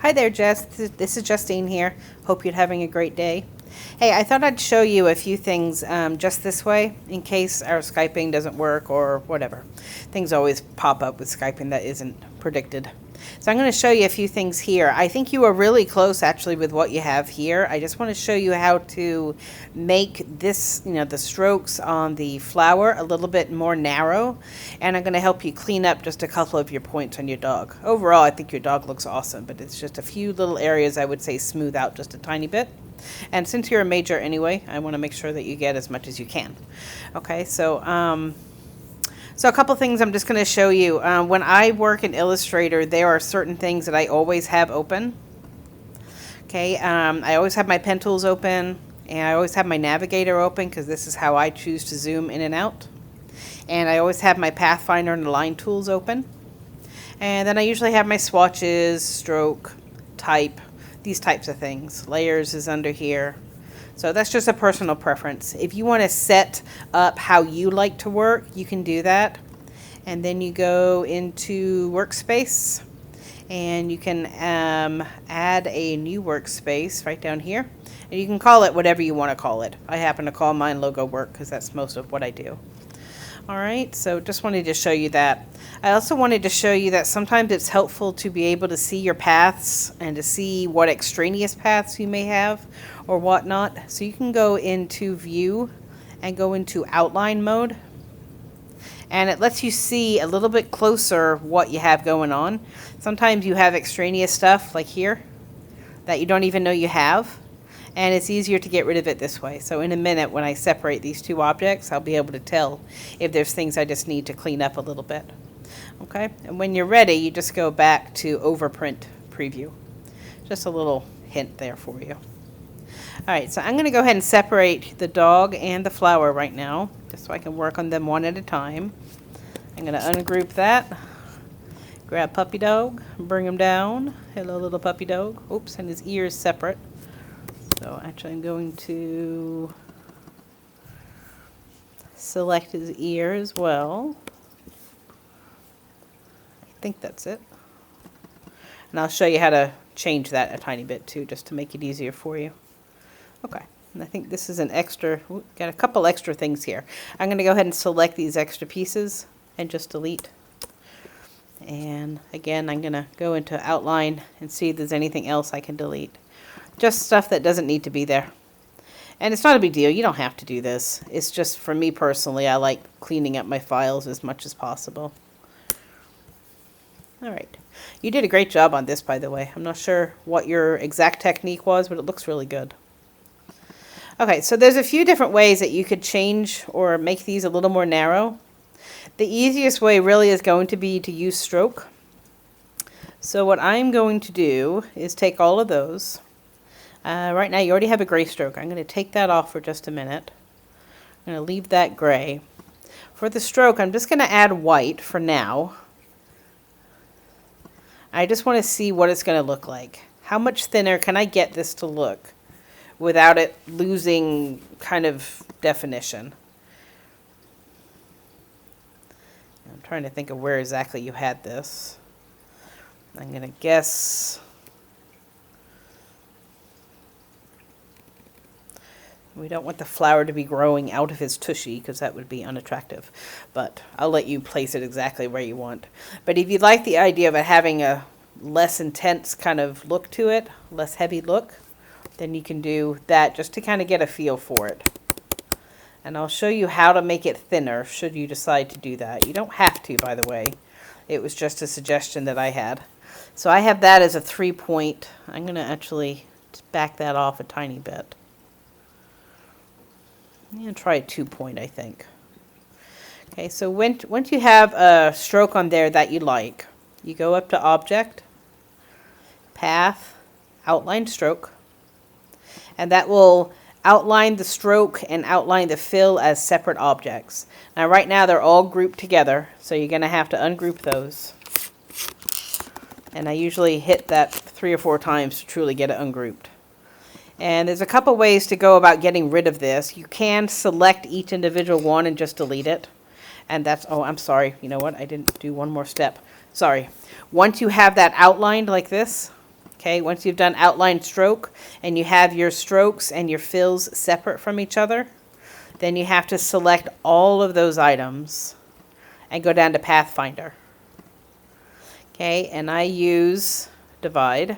Hi there, Jess. This is Justine here. Hope you're having a great day. Hey, I thought I'd show you a few things just this way in case our Skyping doesn't work or whatever. Things always pop up with Skyping that isn't predicted. So I'm going to show you a few things here. I think you are really close actually with what you have here. I just want to show you how to make this, the strokes on the flower a little bit more narrow. And I'm going to help you clean up just a couple of your points on your dog. Overall, I think your dog looks awesome, but it's just a few little areas I would say smooth out just a tiny bit. And since you're a major anyway, I want to make sure that you get as much as you can. Okay, so a couple things I'm just going to show you. When I work in Illustrator, there are certain things that I always have open. Okay, I always have my pen tools open, and I always have my navigator open because this is how I choose to zoom in and out. And I always have my Pathfinder and Align tools open. And then I usually have my swatches, stroke, type, these types of things. Layers is under here. So that's just a personal preference. If you want to set up how you like to work, you can do that. And then you go into workspace and you can add a new workspace right down here. And you can call it whatever you want to call it. I happen to call mine logo work because that's most of what I do. All right, so just wanted to show you that. I also wanted to show you that sometimes it's helpful to be able to see your paths and to see what extraneous paths you may have or whatnot. So you can go into view and go into outline mode. And it lets you see a little bit closer what you have going on. Sometimes you have extraneous stuff like here that you don't even know you have. And it's easier to get rid of it this way. So in a minute, when I separate these two objects, I'll be able to tell if there's things I just need to clean up a little bit. Okay, and when you're ready, you just go back to Overprint Preview. Just a little hint there for you. All right, so I'm going to go ahead and separate the dog and the flower right now, just so I can work on them one at a time. I'm going to ungroup that. Grab puppy dog, bring him down. Hello, little puppy dog. Oops, and his ears separate. So actually I'm going to select his ear as well. I think that's it. And I'll show you how to change that a tiny bit too, just to make it easier for you. Okay, and I think this is an extra, got a couple extra things here. I'm going to go ahead and select these extra pieces and just delete. And again, I'm going to go into outline and see if there's anything else I can delete. Just stuff that doesn't need to be there. And it's not a big deal. You don't have to do this. It's just for me personally, I like cleaning up my files as much as possible. All right. You did a great job on this, by the way. I'm not sure what your exact technique was, but it looks really good. Okay, so there's a few different ways that you could change or make these a little more narrow. The easiest way really is going to be to use stroke. So what I'm going to do is take all of those. Right now you already have a gray stroke. I'm going to take that off for just a minute. I'm going to leave that gray. For the stroke, I'm just going to add white for now. I just want to see what it's going to look like. How much thinner can I get this to look without it losing kind of definition? I'm trying to think of where exactly you had this. I'm going to guess. We don't want the flower to be growing out of his tushy because that would be unattractive. But I'll let you place it exactly where you want. But if you like the idea of it having a less intense kind of look to it, less heavy look, then you can do that just to kind of get a feel for it. And I'll show you how to make it thinner should you decide to do that. You don't have to, by the way. It was just a suggestion that I had. So I have that as a 3-point. I'm going to actually back that off a tiny bit. I'm going to try a 2-point, I think. Okay, so once you have a stroke on there that you like, you go up to Object, Path, Outline Stroke, and that will outline the stroke and outline the fill as separate objects. Now right now they're all grouped together, so you're going to have to ungroup those. And I usually hit that 3 or 4 times to truly get it ungrouped. And there's a couple ways to go about getting rid of this. You can select each individual one and just delete it. And that's, oh, I'm sorry. You know what? I didn't do one more step. Sorry. Once you have that outlined like this, Okay, once you've done outline stroke and you have your strokes and your fills separate from each other, then you have to select all of those items and go down to Pathfinder. Okay, and I use divide,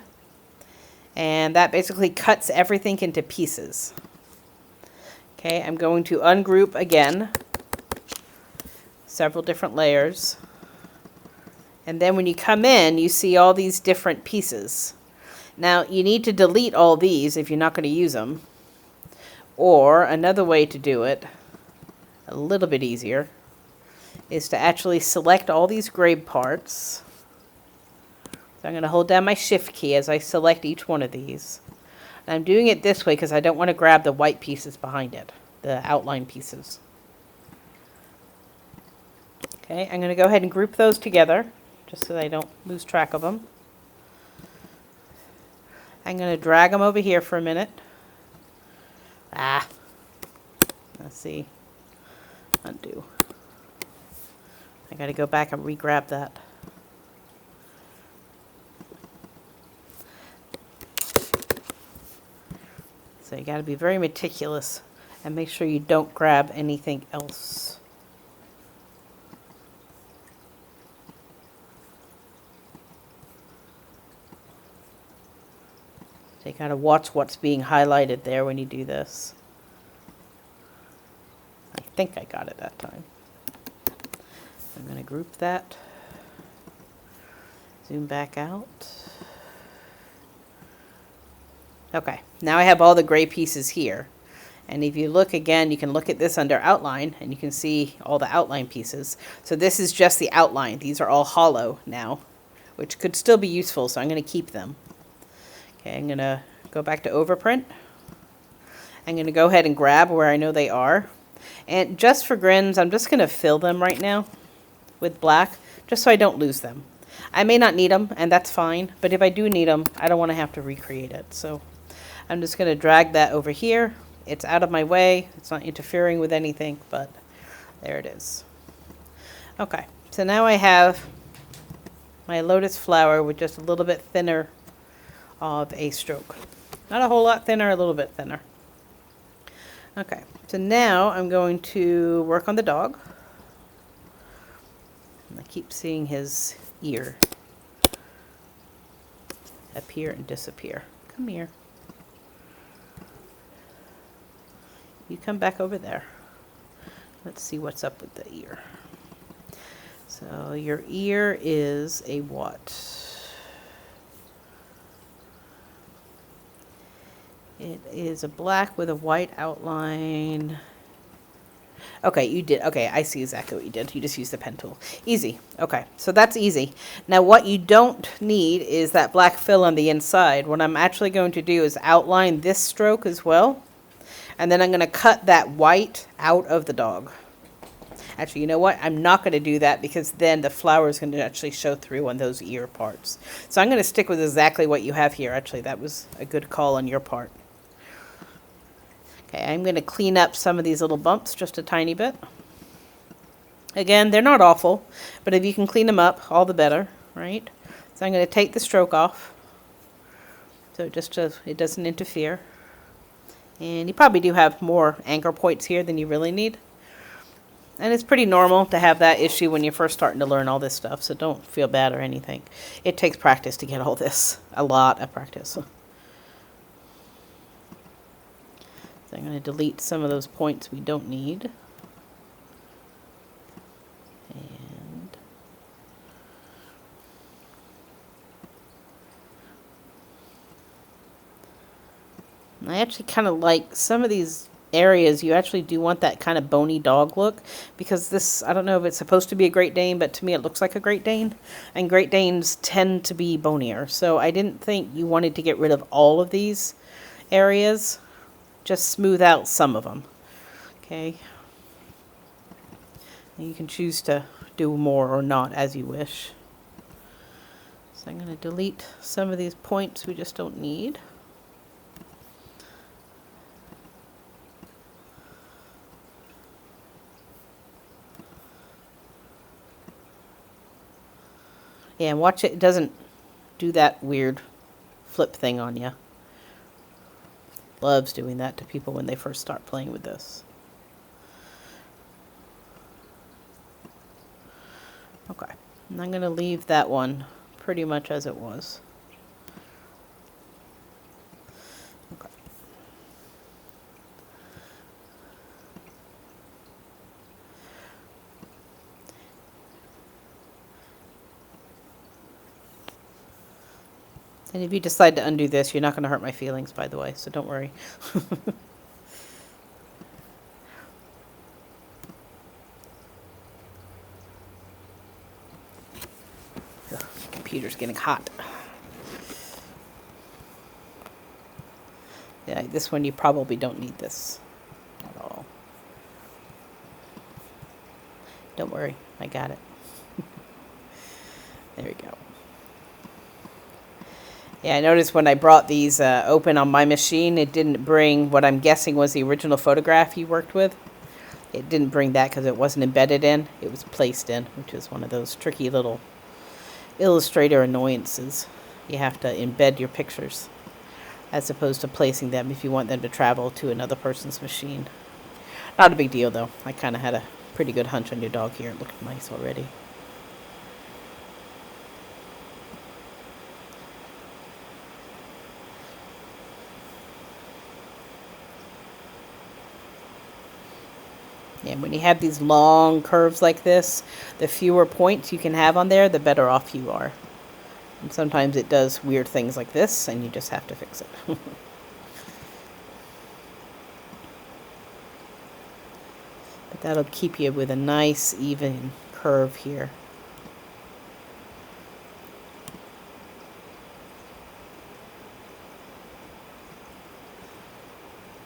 and that basically cuts everything into pieces. Okay, I'm going to ungroup again, several different layers. And then when you come in, you see all these different pieces. Now, you need to delete all these if you're not going to use them. Or another way to do it, a little bit easier, is to actually select all these gray parts. So I'm going to hold down my shift key as I select each one of these. And I'm doing it this way because I don't want to grab the white pieces behind it, the outline pieces. Okay, I'm going to go ahead and group those together, just so I don't lose track of them. I'm going to drag them over here for a minute. Let's see. Undo. I got to go back and re-grab that. So you got to be very meticulous and make sure you don't grab anything else. So you got to watch what's being highlighted there when you do this. I think I got it that time. I'm going to group that. Zoom back out. Okay, now I have all the gray pieces here. And if you look again, you can look at this under outline and you can see all the outline pieces. So this is just the outline. These are all hollow now, which could still be useful, so I'm going to keep them. Okay, I'm going to go back to overprint. I'm going to go ahead and grab where I know they are. And just for grins, I'm just going to fill them right now with black, just so I don't lose them. I may not need them, and that's fine, but if I do need them, I don't want to have to recreate it. So I'm just going to drag that over here. It's out of my way. It's not interfering with anything, but there it is. Okay, so now I have my lotus flower with just a little bit thinner of a stroke. Not a whole lot thinner, a little bit thinner. Okay, so now I'm going to work on the dog. I keep seeing his ear appear and disappear. Come here. You come back over there. Let's see what's up with the ear. So your ear is a what? It is a black with a white outline. Okay, you did. Okay, I see exactly what you did. You just used the pen tool. Easy. Okay, so that's easy. Now what you don't need is that black fill on the inside. What I'm actually going to do is outline this stroke as well. And then I'm going to cut that white out of the dog. Actually, you know what? I'm not going to do that because then the flower is going to actually show through on those ear parts. So I'm going to stick with exactly what you have here. Actually, that was a good call on your part. Okay, I'm going to clean up some of these little bumps just a tiny bit. Again, they're not awful, but if you can clean them up, all the better, right? So I'm going to take the stroke off so it doesn't interfere. And you probably do have more anchor points here than you really need. And it's pretty normal to have that issue when you're first starting to learn all this stuff, so don't feel bad or anything. It takes practice to get all this, a lot of practice. So I'm going to delete some of those points we don't need. And I actually kind of like some of these areas. You actually do want that kind of bony dog look, because this, I don't know if it's supposed to be a Great Dane, but to me it looks like a Great Dane, and Great Danes tend to be bonier. So I didn't think you wanted to get rid of all of these areas. Just smooth out some of them. Okay. And you can choose to do more or not as you wish. So I'm going to delete some of these points we just don't need. Yeah, and watch it doesn't do that weird flip thing on you. Loves doing that to people when they first start playing with this. Okay, and I'm going to leave that one pretty much as it was. Okay. And if you decide to undo this, you're not going to hurt my feelings, by the way, so don't worry. Ugh, computer's getting hot. Yeah, this one you probably don't need this at all. Don't worry, I got it. There we go. Yeah, I noticed when I brought these open on my machine, it didn't bring what I'm guessing was the original photograph you worked with. It didn't bring that because it wasn't embedded in. It was placed in, which is one of those tricky little Illustrator annoyances. You have to embed your pictures as opposed to placing them if you want them to travel to another person's machine. Not a big deal, though. I kind of had a pretty good hunch on your dog here. It looked nice already. And when you have these long curves like this, the fewer points you can have on there, the better off you are. And sometimes it does weird things like this, and you just have to fix it. But that'll keep you with a nice, even curve here.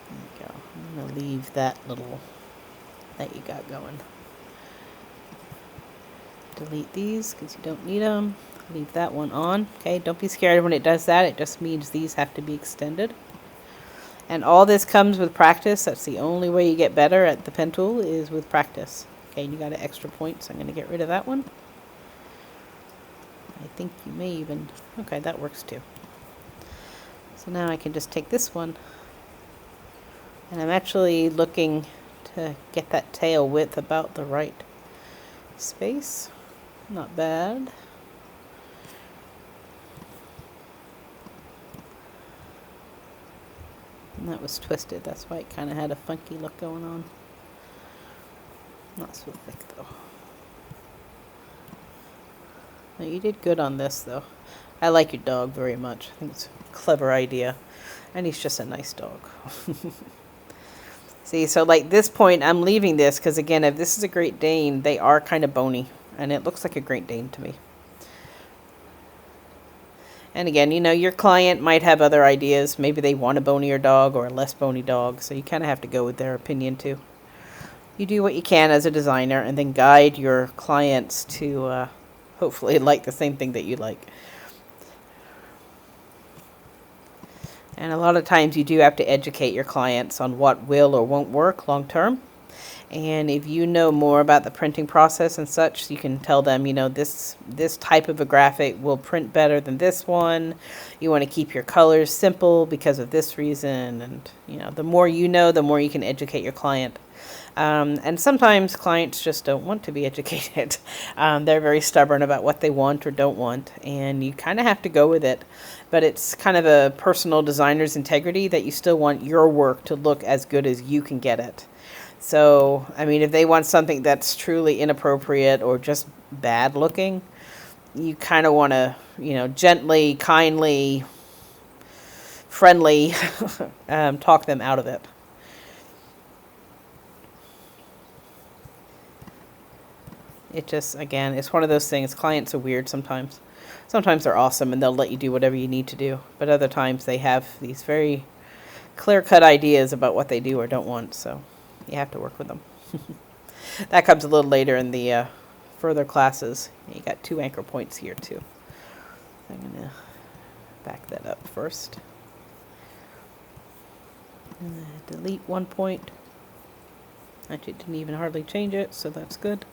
There you go. I'm going to leave that little that you got going. Delete these because you don't need them. Leave that one on. Okay, don't be scared when it does that. It just means these have to be extended. And all this comes with practice. That's the only way you get better at the pen tool is with practice. Okay, you got an extra point, so I'm going to get rid of that one. I think you may even... Okay, that works too. So now I can just take this one. And I'm actually looking to get that tail width about the right space. Not bad. And that was twisted. That's why it kind of had a funky look going on. Not so thick though. No, you did good on this though. I like your dog very much. I think it's a clever idea. And he's just a nice dog. See, so like this point, I'm leaving this because, again, if this is a Great Dane, they are kind of bony. And it looks like a Great Dane to me. And again, you know, your client might have other ideas. Maybe they want a bonier dog or a less bony dog. So you kind of have to go with their opinion, too. You do what you can as a designer and then guide your clients to hopefully like the same thing that you like. And a lot of times you do have to educate your clients on what will or won't work long term. And if you know more about the printing process and such, you can tell them, you know, this type of a graphic will print better than this one. You want to keep your colors simple because of this reason. And, you know, the more you know, the more you can educate your client. And sometimes clients just don't want to be educated. They're very stubborn about what they want or don't want, and you kind of have to go with it. But it's kind of a personal designer's integrity that you still want your work to look as good as you can get it. So, I mean, if they want something that's truly inappropriate or just bad looking, you kind of want to, you know, gently, kindly, friendly talk them out of it. It just, again, it's one of those things. Clients are weird sometimes. Sometimes they're awesome and they'll let you do whatever you need to do. But other times they have these very clear-cut ideas about what they do or don't want. So you have to work with them. That comes a little later in the further classes. You got 2 anchor points here too. I'm going to back that up first. And delete 1 point. Actually, didn't even hardly change it, so that's good.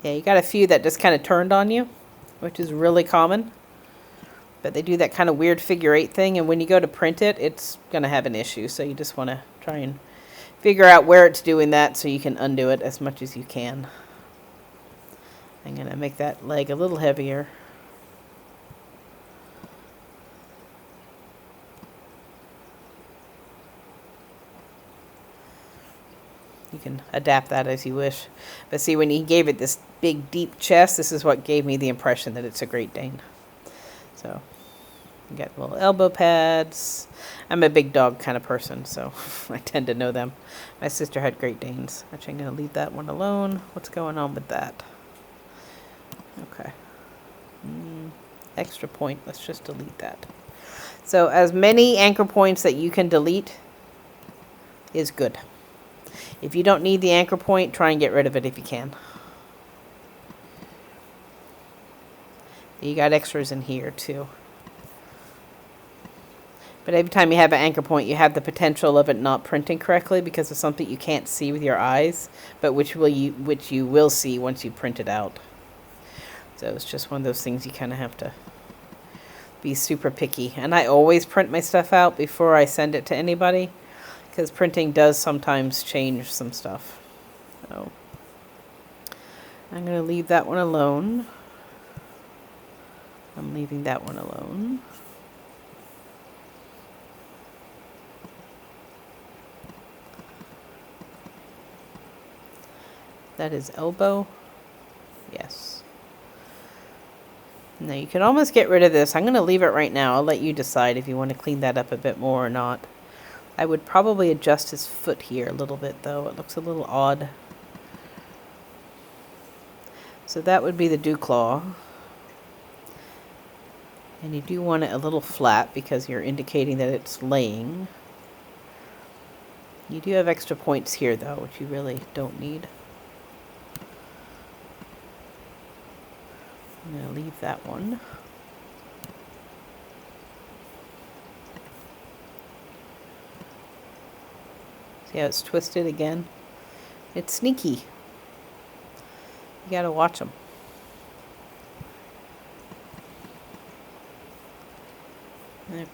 Yeah, you got a few that just kind of turned on you. which is really common. But they do that kind of weird figure 8 thing, and when you go to print it, it's going to have an issue. So you just want to try and figure out where it's doing that so you can undo it as much as you can. I'm going to make that leg a little heavier. You can adapt that as you wish. But see, when he gave it this big, deep chest, this is what gave me the impression that it's a Great Dane. So, you got little elbow pads. I'm a big dog kind of person, so I tend to know them. My sister had Great Danes. Actually, I'm going to leave that one alone. What's going on with that? Okay. Extra point. Let's just delete that. So, as many anchor points that you can delete is good. If you don't need the anchor point, try and get rid of it if you can. You got extras in here too. But every time you have an anchor point, you have the potential of it not printing correctly because of something you can't see with your eyes, but which you will see once you print it out. So it's just one of those things you kind of have to be super picky. And I always print my stuff out before I send it to anybody, because printing does sometimes change some stuff. So I'm going to leave that one alone. I'm leaving that one alone. That is elbow. Yes. Now you can almost get rid of this. I'm going to leave it right now. I'll let you decide if you want to clean that up a bit more or not. I would probably adjust his foot here a little bit though. It looks a little odd. So that would be the dew claw. And you do want it a little flat because you're indicating that it's laying. You do have extra points here though, which you really don't need. I'm going to leave that one. See how it's twisted again? It's sneaky. You gotta watch them. Okay.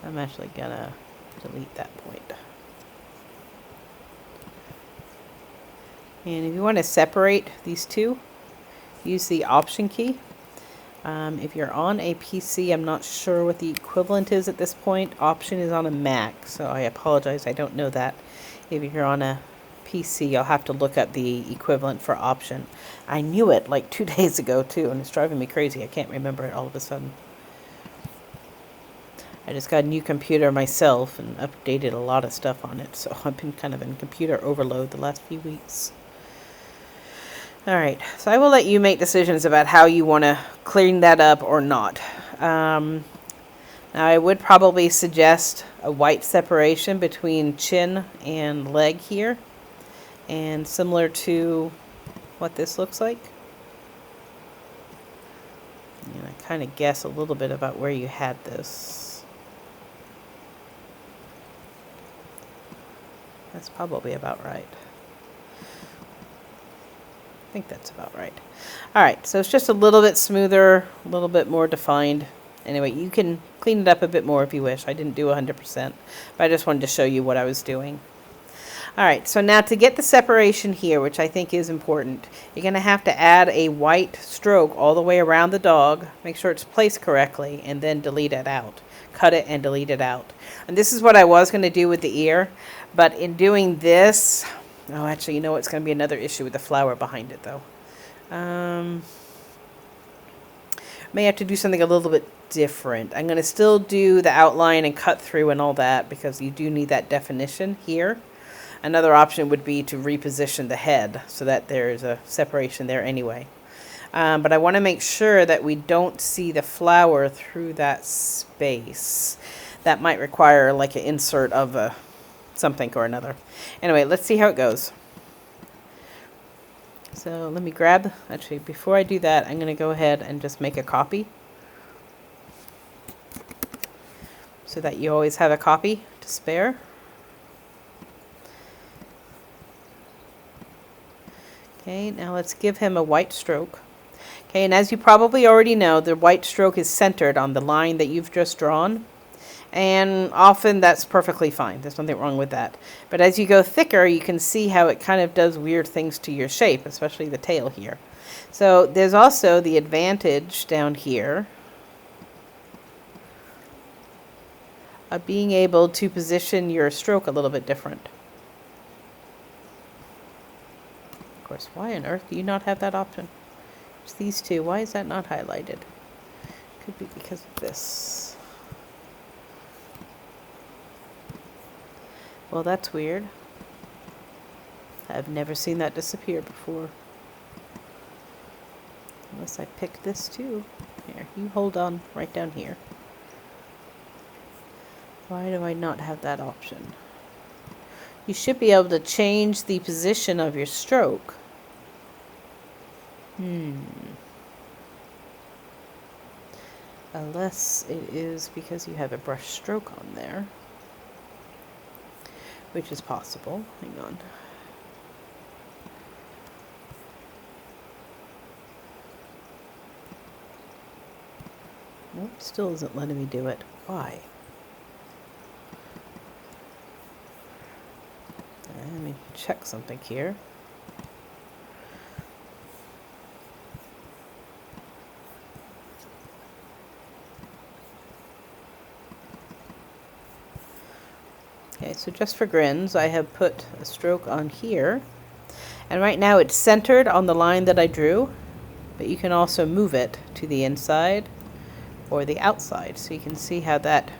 I'm actually gonna delete that point. And if you want to separate these two, use the Option key. If you're on a PC, I'm not sure what the equivalent is at this point. Option is on a Mac, so I apologize, I don't know that. If you're on a PC, I'll have to look up the equivalent for Option. I knew it like 2 days ago too, and it's driving me crazy. I can't remember it all of a sudden. I just got a new computer myself and updated a lot of stuff on it, so I've been kind of in computer overload the last few weeks. Alright, so I will let you make decisions about how you want to clean that up or not. Now I would probably suggest a white separation between chin and leg here, and similar to what this looks like. And I kind of guess a little bit about where you had this. That's probably about right. I think that's about right. Alright, so it's just a little bit smoother, a little bit more defined. Anyway, you can clean it up a bit more if you wish. I didn't do 100%, but I just wanted to show you what I was doing. Alright, so now to get the separation here, which I think is important, you're going to have to add a white stroke all the way around the dog. Make sure it's placed correctly, and then delete it out. Cut it and delete it out. And this is what I was going to do with the ear, but in doing this... Oh, actually, you know what's going to be another issue with the flower behind it, though. May have to do something a little bit different. I'm going to still do the outline and cut through and all that because you do need that definition here. Another option would be to reposition the head so that there's a separation there anyway. But I want to make sure that we don't see the flower through that space. That might require like an insert of a something or another. Anyway, let's see how it goes. So let me grab, actually before I do that, I'm going to go ahead and just make a copy so that you always have a copy to spare. Okay, now let's give him a white stroke. Okay, and as you probably already know, the white stroke is centered on the line that you've just drawn. And often that's perfectly fine. There's nothing wrong with that. But as you go thicker, you can see how it kind of does weird things to your shape, especially the tail here. So there's also the advantage down here of being able to position your stroke a little bit different. Of course, why on earth do you not have that option? It's these two. Why is that not highlighted? Could be because of this. Well, that's weird. I've never seen that disappear before. Unless I picked this too. Here, you hold on right down here. Why do I not have that option? You should be able to change the position of your stroke. Unless it is because you have a brush stroke on there. Which is possible. Hang on. Nope, still isn't letting me do it. Why? Let me check something here. Okay, so just for grins, I have put a stroke on here. And right now it's centered on the line that I drew, but you can also move it to the inside or the outside. So you can see how that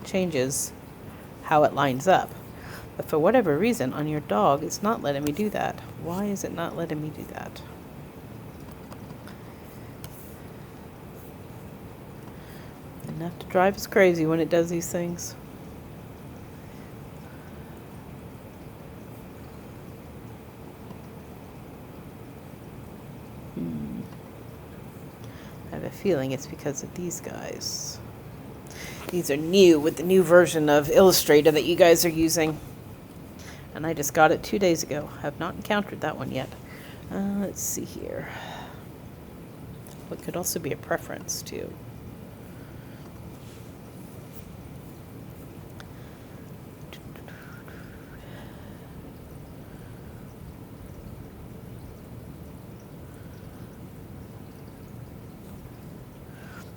changes how it lines up. But for whatever reason, on your dog, it's not letting me do that. Why is it not letting me do that? Enough to drive us crazy when it does these things. I have a feeling it's because of these guys. These are new with the new version of Illustrator that you guys are using. And I just got it 2 days ago. Have not encountered that one yet. Let's see here. It could also be a preference too.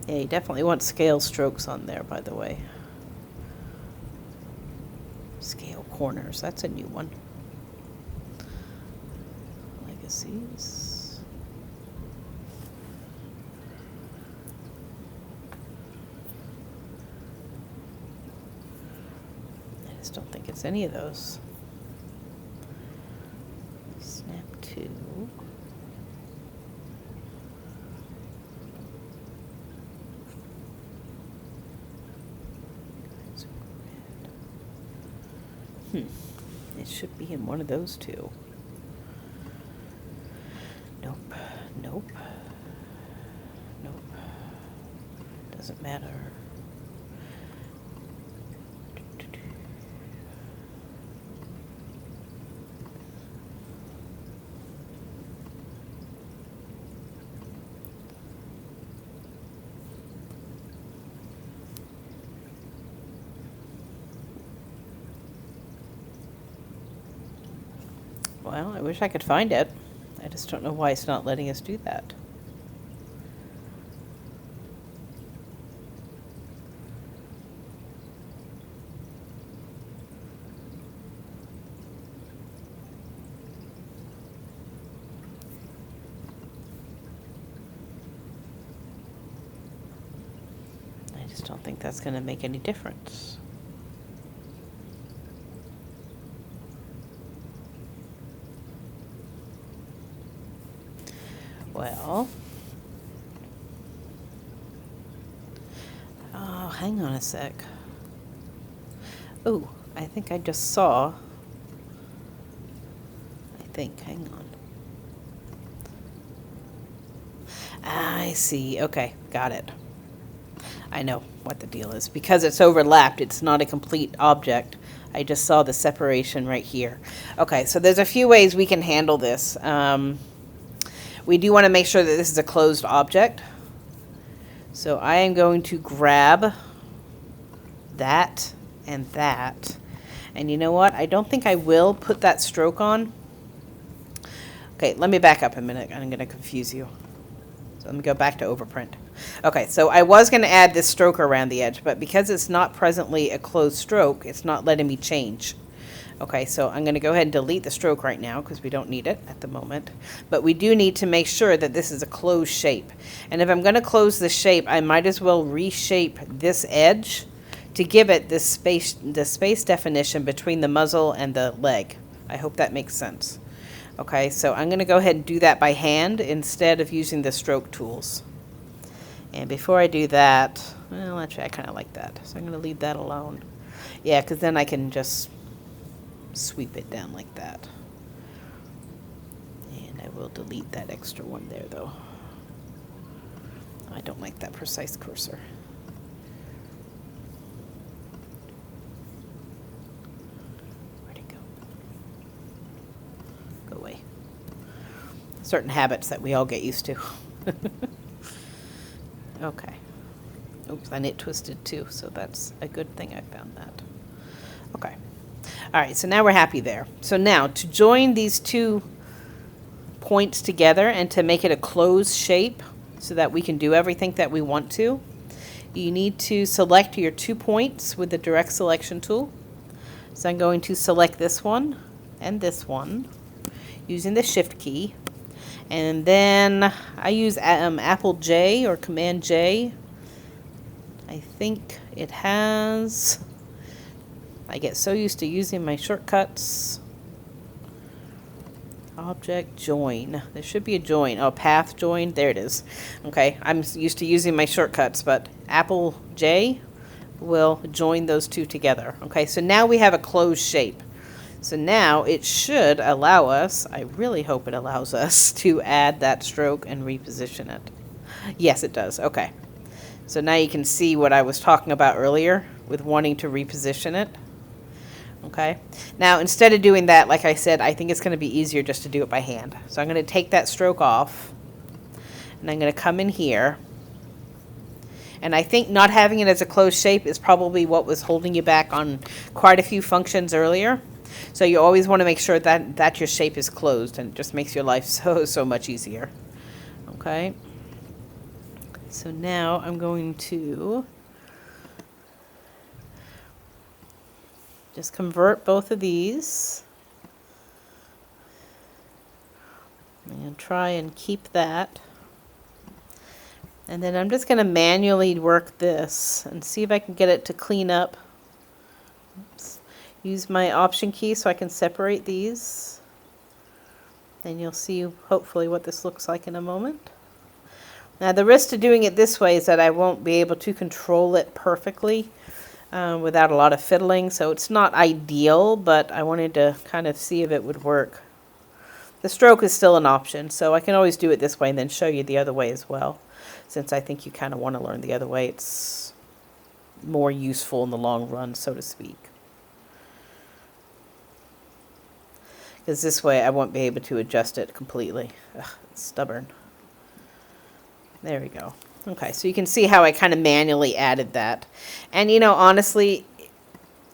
Yeah, you definitely want scale strokes on there, by the way. Scale corners, that's a new one. Legacies. I just don't think it's any of those. Snap 2. It should be in one of those two. Nope. Nope. Nope. Doesn't matter. Well, I wish I could find it. I just don't know why it's not letting us do that. I just don't think that's going to make any difference. Well, oh, hang on a sec. Oh, I think I just saw. Hang on. I see. Okay, got it. I know what the deal is. Because it's overlapped, it's not a complete object. I just saw the separation right here. Okay, so there's a few ways we can handle this. We do want to make sure that this is a closed object. So I am going to grab that and that. And you know what? I don't think I will put that stroke on. Okay, let me back up a minute. I'm going to confuse you. So let me go back to overprint. Okay, so I was going to add this stroke around the edge, but because it's not presently a closed stroke, it's not letting me change. Okay, so I'm going to go ahead and delete the stroke right now because we don't need it at the moment. But we do need to make sure that this is a closed shape. And if I'm going to close the shape, I might as well reshape this edge to give it this space definition between the muzzle and the leg. I hope that makes sense. Okay, so I'm going to go ahead and do that by hand instead of using the stroke tools. And before I do that, well, actually I kind of like that. So I'm going to leave that alone. Yeah, because then I can just sweep it down like that. And I will delete that extra one there though. I don't like that precise cursor. Where'd it go? Go away. Certain habits that we all get used to. Okay. Oops, and it twisted too, so that's a good thing I found that. Okay. All right, so now we're happy there. So now to join these two points together and to make it a closed shape so that we can do everything that we want to, you need to select your 2 points with the direct selection tool. So I'm going to select this one and this one using the shift key. And then I use Apple J or Command J. I think it has... I get so used to using my shortcuts. Object join. There should be a join. Oh, path join. There it is. Okay, I'm used to using my shortcuts, but Apple J will join those two together. Okay, so now we have a closed shape. So now it should allow us, I really hope it allows us to add that stroke and reposition it. Yes, it does. Okay. So now you can see what I was talking about earlier with wanting to reposition it. Okay. Now, instead of doing that, like I said, I think it's going to be easier just to do it by hand. So I'm going to take that stroke off and I'm going to come in here. And I think not having it as a closed shape is probably what was holding you back on quite a few functions earlier. So you always want to make sure that your shape is closed, and it just makes your life so much easier. Okay. So now I'm going to just convert both of these and try and keep that. And then I'm just going to manually work this and see if I can get it to clean up. Oops. Use my option key so I can separate these. And you'll see hopefully what this looks like in a moment. Now the risk to doing it this way is that I won't be able to control it perfectly without a lot of fiddling. So it's not ideal, but I wanted to kind of see if it would work. The stroke is still an option, so I can always do it this way and then show you the other way as well. Since I think you kind of want to learn the other way, it's more useful in the long run, so to speak. Because this way I won't be able to adjust it completely. Ugh, it's stubborn. There we go. Okay, so you can see how I kind of manually added that. And you know, honestly,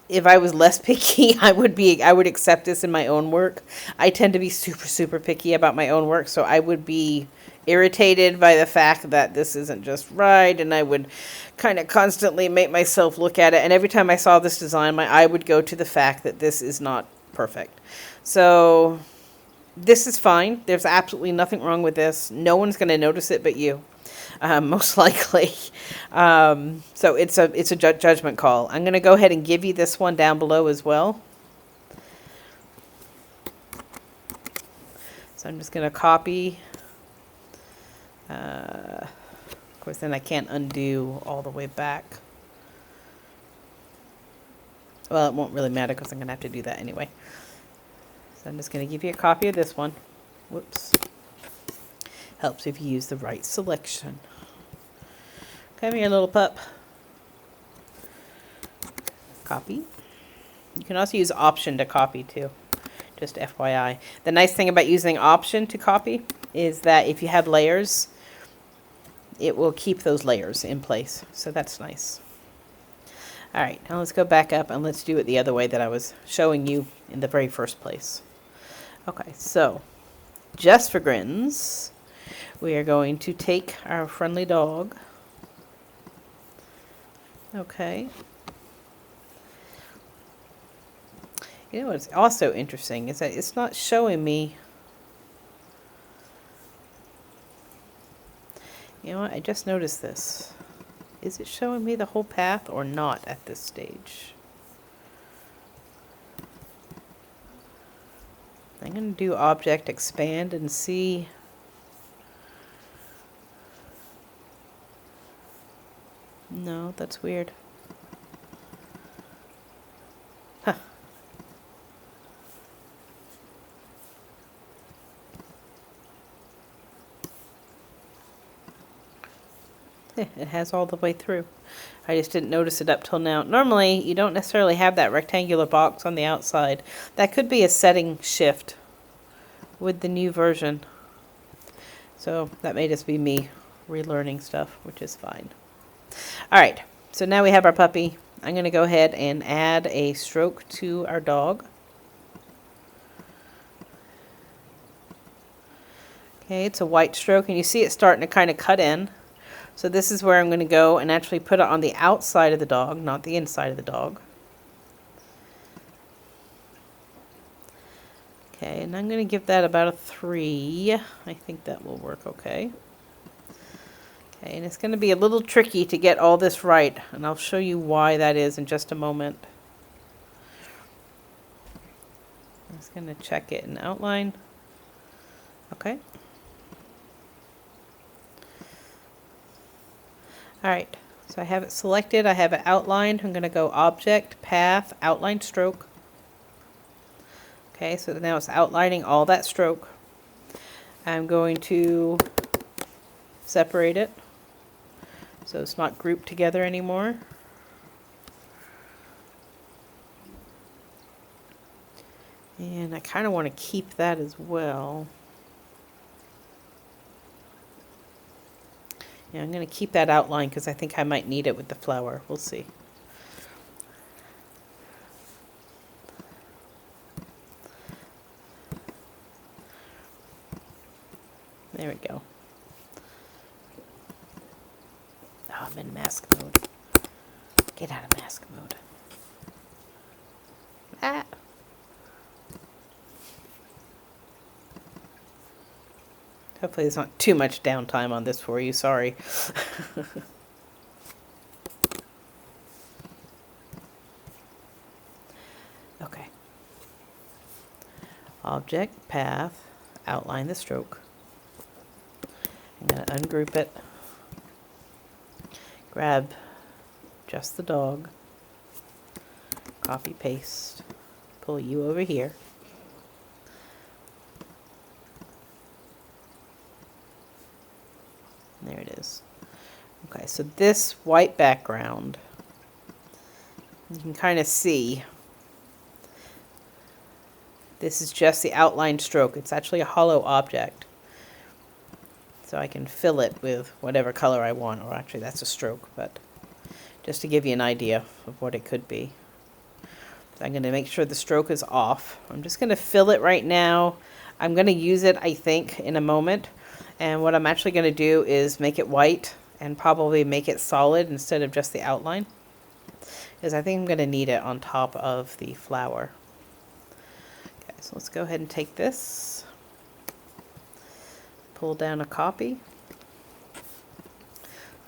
if I was less picky, I would accept this in my own work. I tend to be super picky about my own work, so I would be irritated by the fact that this isn't just right, and I would kind of constantly make myself look at it. And every time I saw this design, my eye would go to the fact that this is not perfect. So this is fine. There's absolutely nothing wrong with this. No one's going to notice it but you, most likely. So it's a judgment call. I'm going to go ahead and give you this one down below as well. So I'm just going to copy. Of course, then I can't undo all the way back. Well, it won't really matter because I'm going to have to do that anyway. So I'm just going to give you a copy of this one. Whoops. Helps if you use the right selection. Come here, little pup. Copy. You can also use Option to copy too. Just FYI. The nice thing about using Option to copy is that if you have layers, it will keep those layers in place. So that's nice. All right, now let's go back up and let's do it the other way that I was showing you in the very first place. Okay, so just for grins, we are going to take our friendly dog. Okay. You know what's also interesting is that it's not showing me. You know what? I just noticed this. Is it showing me the whole path or not at this stage? I'm going to do object expand and see. No, that's weird. Huh. It has all the way through. I just didn't notice it up till now. Normally, you don't necessarily have that rectangular box on the outside. That could be a setting shift with the new version. So that may just be me relearning stuff, which is fine. All right, so now we have our puppy. I'm going to go ahead and add a stroke to our dog. Okay, it's a white stroke, and you see it starting to kind of cut in. So this is where I'm going to go and actually put it on the outside of the dog, not the inside of the dog. Okay, and I'm going to give that about a 3. I think that will work okay. Okay, and it's going to be a little tricky to get all this right, and I'll show you why that is in just a moment. I'm just going to check it in outline. Okay. Alright, so I have it selected, I have it outlined. I'm going to go Object, Path, Outline Stroke. Okay, so now it's outlining all that stroke. I'm going to separate it so it's not grouped together anymore. And I kind of want to keep that as well. Yeah, I'm going to keep that outline because I think I might need it with the flower. We'll see. There we go. Oh, I'm in mask mode. Get out of mask mode. Ah! Hopefully there's not too much downtime on this for you. Sorry. Okay. Object, path, outline the stroke. I'm going to ungroup it. Grab just the dog. Copy, paste. Pull you over here. There it is. Okay, so this white background, you can kind of see, this is just the outline stroke. It's actually a hollow object. So I can fill it with whatever color I want, or actually that's a stroke, but just to give you an idea of what it could be. So I'm going to make sure the stroke is off. I'm just going to fill it right now. I'm going to use it, I think, in a moment. And what I'm actually going to do is make it white and probably make it solid instead of just the outline, because I think I'm going to need it on top of the flower. Okay, so let's go ahead and take this, pull down a copy,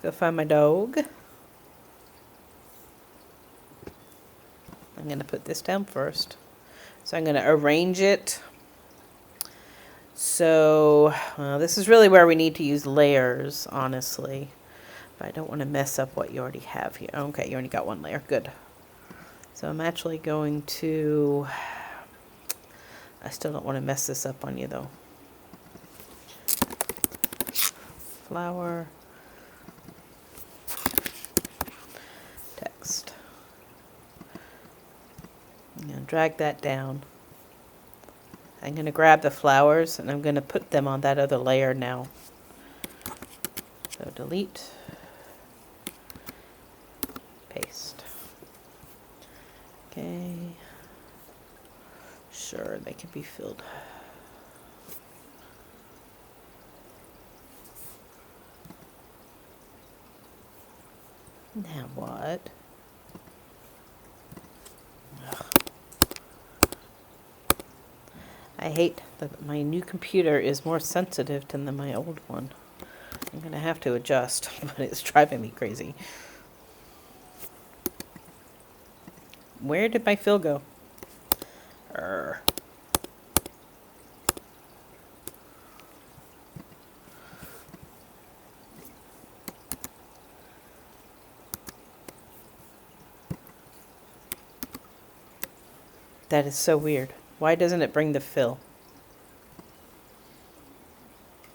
go find my dog. I'm going to put this down first. So I'm going to arrange it. So this is really where we need to use layers, honestly. But I don't want to mess up what you already have here. Okay, you already got one layer. Good. So I'm actually going to... I still don't want to mess this up on you, though. Flower. Text. I'm going to drag that down. I'm going to grab the flowers and I'm going to put them on that other layer now. So delete, paste. Okay. Sure, they can be filled. Now what? Ugh. I hate that my new computer is more sensitive than my old one. I'm going to have to adjust, but it's driving me crazy. Where did my fill go? Urgh. That is so weird. Why doesn't it bring the fill?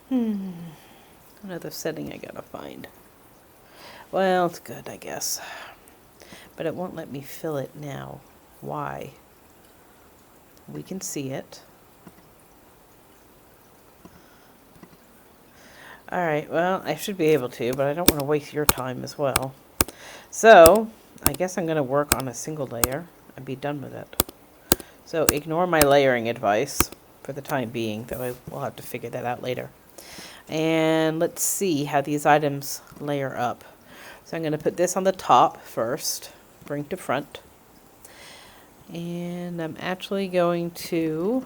Another setting I gotta find. Well, it's good, I guess. But it won't let me fill it now. Why? We can see it. Alright, well, I should be able to, but I don't want to waste your time as well. So, I guess I'm going to work on a single layer and be done with it. So, ignore my layering advice for the time being, though I will have to figure that out later. And let's see how these items layer up. So I'm going to put this on the top first, bring to front. And I'm actually going to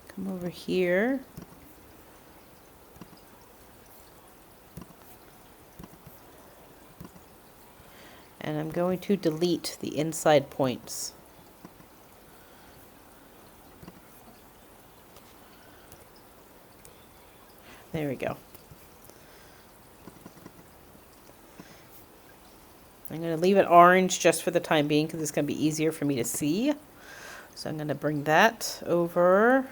come over here. And I'm going to delete the inside points. There we go. I'm going to leave it orange just for the time being because it's going to be easier for me to see. So I'm going to bring that over.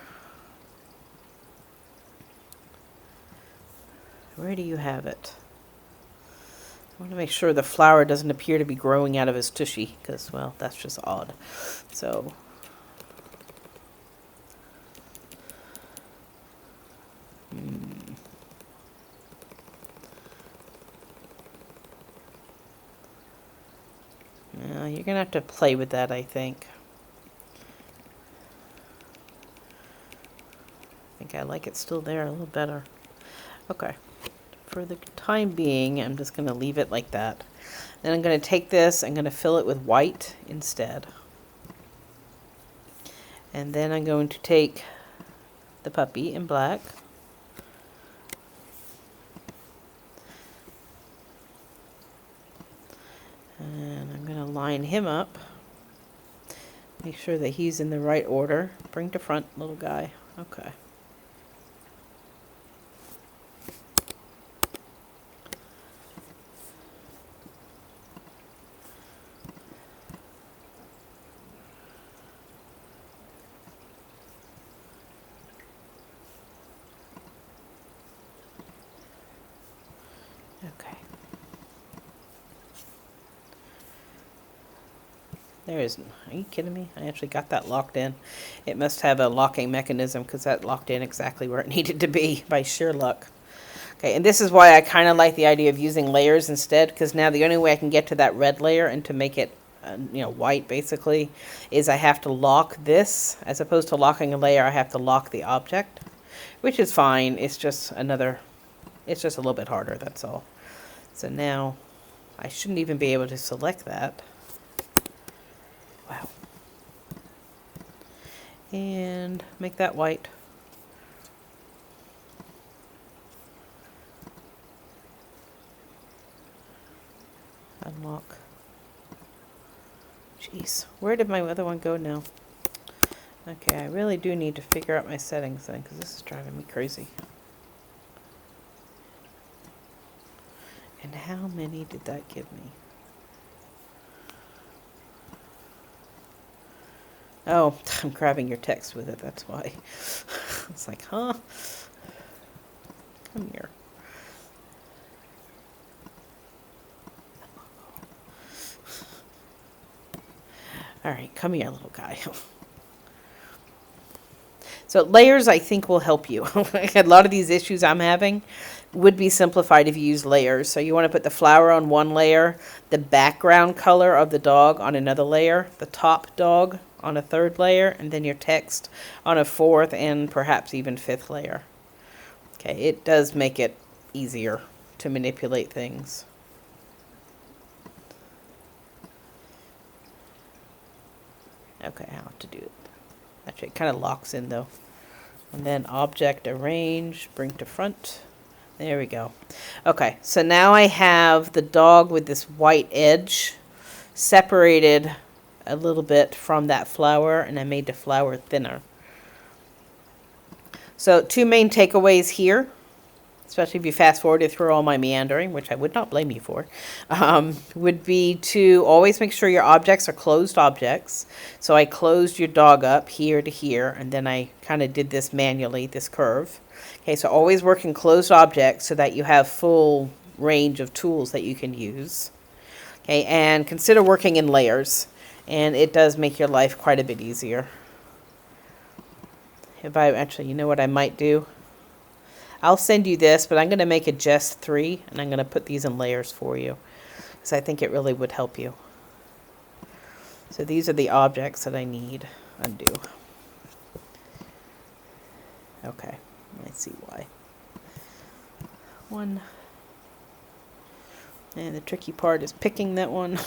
Where do you have it? I want to make sure the flower doesn't appear to be growing out of his tushy because, well, that's just odd. So you're going to have to play with that, I think. I think I like it still there a little better. Okay. For the time being, I'm just going to leave it like that. Then I'm going to take this, I'm going to fill it with white instead. And then I'm going to take the puppy in black. And I'm going to line him up. Make sure that he's in the right order. Bring to front, little guy. Okay. Okay. There isn't. Are you kidding me? I actually got that locked in. It must have a locking mechanism because that locked in exactly where it needed to be by sheer luck. Okay, and this is why I kind of like the idea of using layers instead, because now the only way I can get to that red layer and to make it, white basically, is I have to lock this. As opposed to locking a layer, I have to lock the object, which is fine. It's just a little bit harder, that's all. So now I shouldn't even be able to select that. Wow. And make that white. Unlock. Jeez, where did my other one go now? Okay, I really do need to figure out my settings then, because this is driving me crazy. And how many did that give me? Oh, I'm grabbing your text with it, that's why. It's like, huh? Come here. All right, come here, little guy. So layers, I think, will help you. A lot of these issues I'm having would be simplified if you use layers. So you want to put the flower on one layer, the background color of the dog on another layer, the top dog on a third layer, and then your text on a fourth and perhaps even fifth layer. Okay, it does make it easier to manipulate things. Okay, how to do it. Actually, it kind of locks in though. And then object arrange, bring to front. There we go. Okay, so now I have the dog with this white edge separated a little bit from that flower, and I made the flower thinner. So two main takeaways here, especially if you fast forwarded through all my meandering, which I would not blame you for, would be to always make sure your objects are closed objects. So I closed your dog up here to here, and then I kind of did this manually, this curve. Okay, so always work in closed objects so that you have full range of tools that you can use. Okay, and consider working in layers, and it does make your life quite a bit easier. If I actually, you know what I might do? I'll send you this, but I'm going to make it just 3, and I'm going to put these in layers for you, because I think it really would help you. So these are the objects that I need. Undo. Okay, let's see why. 1. And the tricky part is picking that one.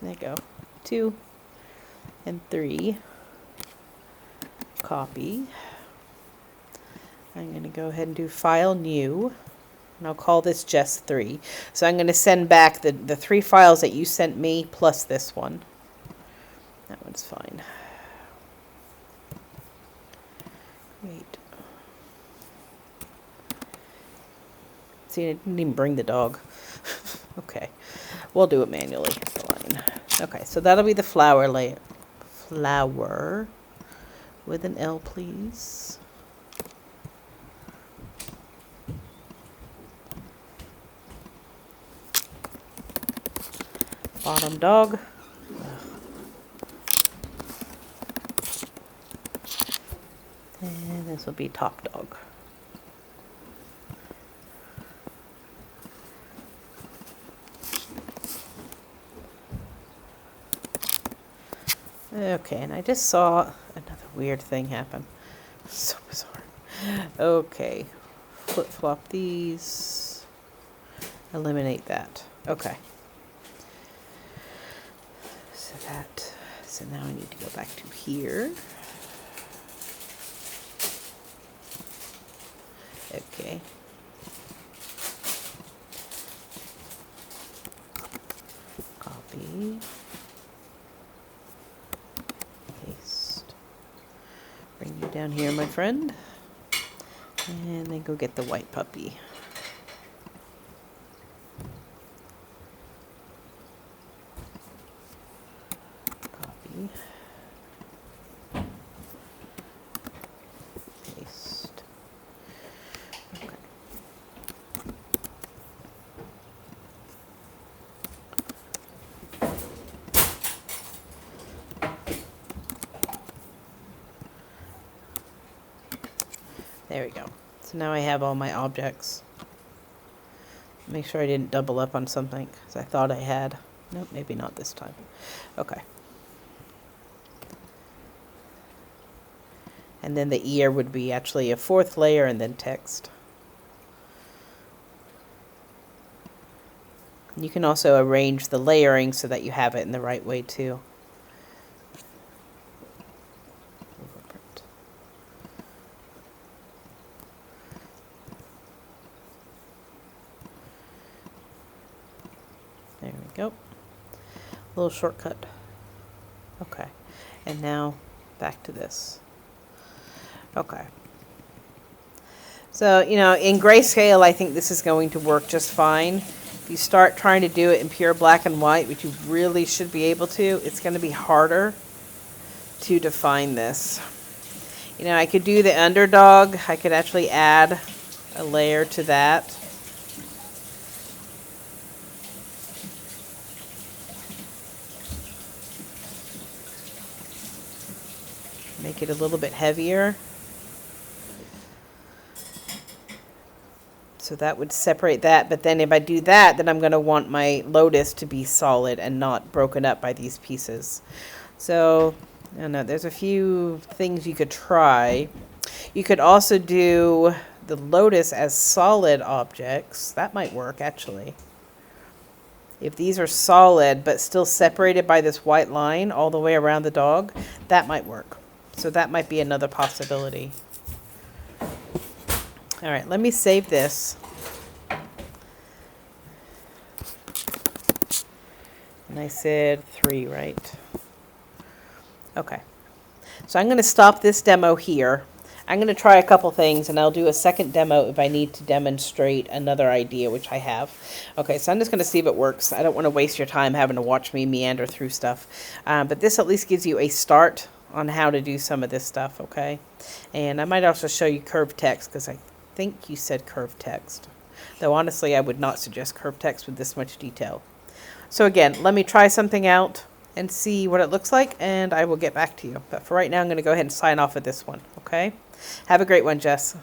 There you go. 2 and 3. Copy. I'm going to go ahead and do File New, and I'll call this just 3. So I'm going to send back the 3 files that you sent me plus this one. That one's fine. Wait. See, I didn't even bring the dog. Okay, we'll do it manually. Fine. Okay, so that'll be the flower layer. Flower. With an L, please. Bottom dog. And this will be top dog. Okay, and I just saw another weird thing happen. So bizarre. Okay, flip-flop these. Eliminate that. Okay. So now I need to go back to here. Okay. Copy. Paste. Bring you down here, my friend. And then go get the white puppy. Copy. Paste. Okay. There we go. So now I have all my objects. Make sure I didn't double up on something, because I thought I had. Nope, maybe not this time. Okay. And then the ear would be actually a 4th layer and then text. You can also arrange the layering so that you have it in the right way too. There we go. Little shortcut. Okay. And now back to this. Okay. So, you know, in grayscale, I think this is going to work just fine. If you start trying to do it in pure black and white, which you really should be able to, it's going to be harder to define this. You know, I could do the underdog. I could actually add a layer to that. make it a little bit heavier. So that would separate that, but then if I do that, then I'm going to want my lotus to be solid and not broken up by these pieces. So, I don't know, there's a few things you could try. You could also do the lotus as solid objects. That might work, actually. If these are solid, but still separated by this white line all the way around the dog, that might work. So that might be another possibility. All right, let me save this. And I said 3, right? Okay. So I'm going to stop this demo here. I'm going to try a couple things, and I'll do a second demo if I need to demonstrate another idea, which I have. Okay, so I'm just going to see if it works. I don't want to waste your time having to watch me meander through stuff. But this at least gives you a start on how to do some of this stuff, okay? And I might also show you curved text, because I think you said curved text. Though honestly, I would not suggest curved text with this much detail. So again, let me try something out and see what it looks like, and I will get back to you. But for right now, I'm going to go ahead and sign off with this one, okay? Have a great one, Jess.